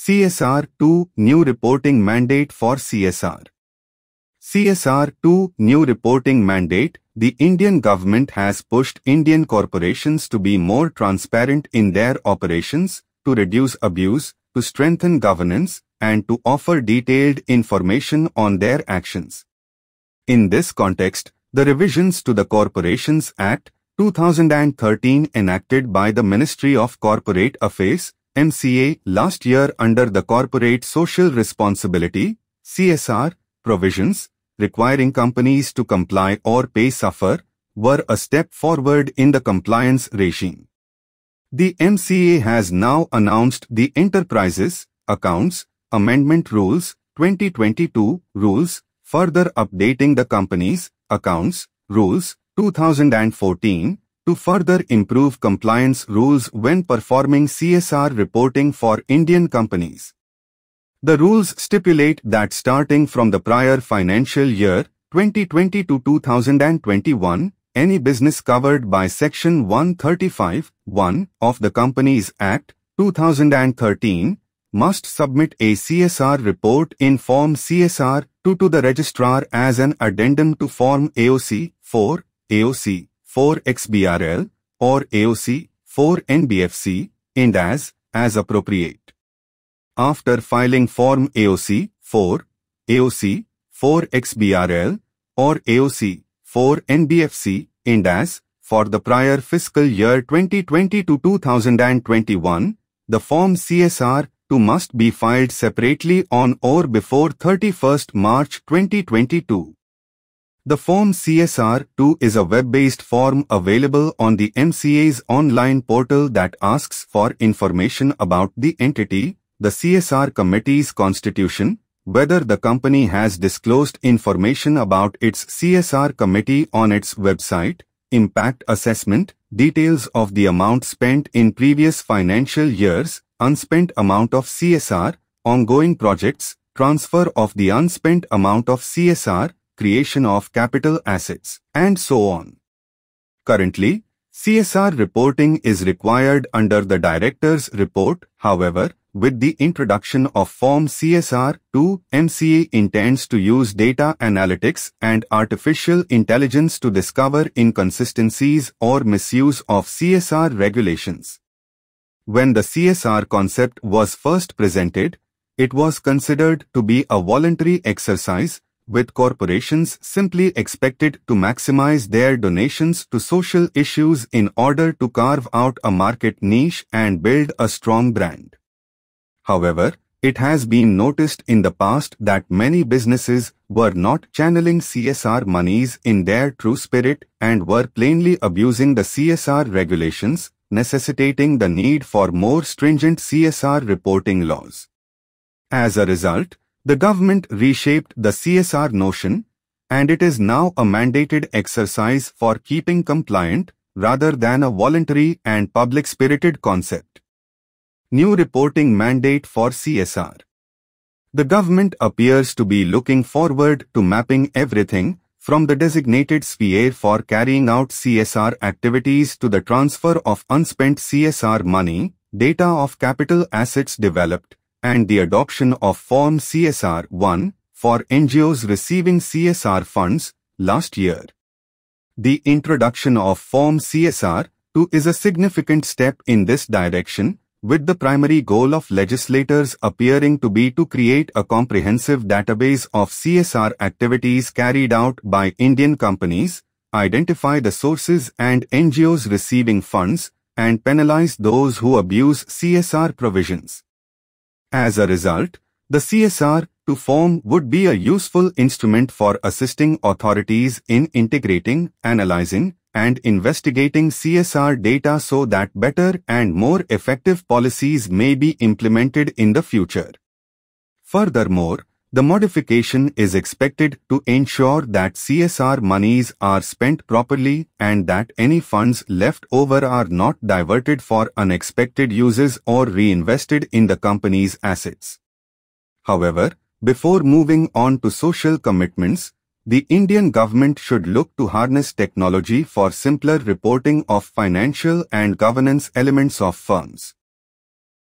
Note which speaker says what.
Speaker 1: CSR-2 New Reporting Mandate for CSR. CSR-2 New Reporting Mandate. The Indian government has pushed Indian corporations to be more transparent in their operations, to reduce abuse, to strengthen governance, and to offer detailed information on their actions. In this context, the revisions to the Corporations Act 2013 enacted by the Ministry of Corporate Affairs (MCA) last year under the Corporate Social Responsibility (CSR) provisions, requiring companies to comply or pay suffer, were a step forward in the compliance regime. The MCA has now announced the Enterprises Accounts Amendment Rules 2022 rules, further updating the Companies Accounts Rules 2014 to further improve compliance rules when performing CSR reporting for Indian companies. The rules stipulate that starting from the prior financial year 2020 to 2021, any business covered by Section 135(1) of the Companies Act 2013 must submit a CSR report in Form CSR-2 to the Registrar as an addendum to Form AOC-4, AOC-4XBRL, or AOC-4NBFC, and as appropriate. After filing Form AOC-4, AOC-4XBRL, or AOC-4NBFC, and as, for the prior fiscal year 2020 to 2021, the Form CSR-2 must be filed separately on or before 31st March 2022. The Form CSR-2 is a web-based form available on the MCA's online portal that asks for information about the entity, the CSR committee's constitution, whether the company has disclosed information about its CSR committee on its website, impact assessment, details of the amount spent in previous financial years, unspent amount of CSR, ongoing projects, transfer of the unspent amount of CSR, creation of capital assets, and so on. Currently, CSR reporting is required under the Director's Report. However, with the introduction of Form CSR-2, MCA intends to use data analytics and artificial intelligence to discover inconsistencies or misuse of CSR regulations. When the CSR concept was first presented, it was considered to be a voluntary exercise, with corporations simply expected to maximize their donations to social issues in order to carve out a market niche and build a strong brand. However, it has been noticed in the past that many businesses were not channeling CSR monies in their true spirit and were plainly abusing the CSR regulations, necessitating the need for more stringent CSR reporting laws. As a result, the government reshaped the CSR notion, and it is now a mandated exercise for keeping compliant, rather than a voluntary and public-spirited concept. New reporting mandate for CSR. The government appears to be looking forward to mapping everything from the designated sphere for carrying out CSR activities to the transfer of unspent CSR money, data of capital assets developed, and the adoption of Form CSR-1 for NGOs receiving CSR funds last year. The introduction of Form CSR-2 is a significant step in this direction, with the primary goal of legislators appearing to be to create a comprehensive database of CSR activities carried out by Indian companies, identify the sources and NGOs receiving funds, and penalize those who abuse CSR provisions. As a result, the CSR-2 form would be a useful instrument for assisting authorities in integrating, analyzing, and investigating CSR data so that better and more effective policies may be implemented in the future. Furthermore, the modification is expected to ensure that CSR monies are spent properly and that any funds left over are not diverted for unexpected uses or reinvested in the company's assets. However, before moving on to social commitments, the Indian government should look to harness technology for simpler reporting of financial and governance elements of firms.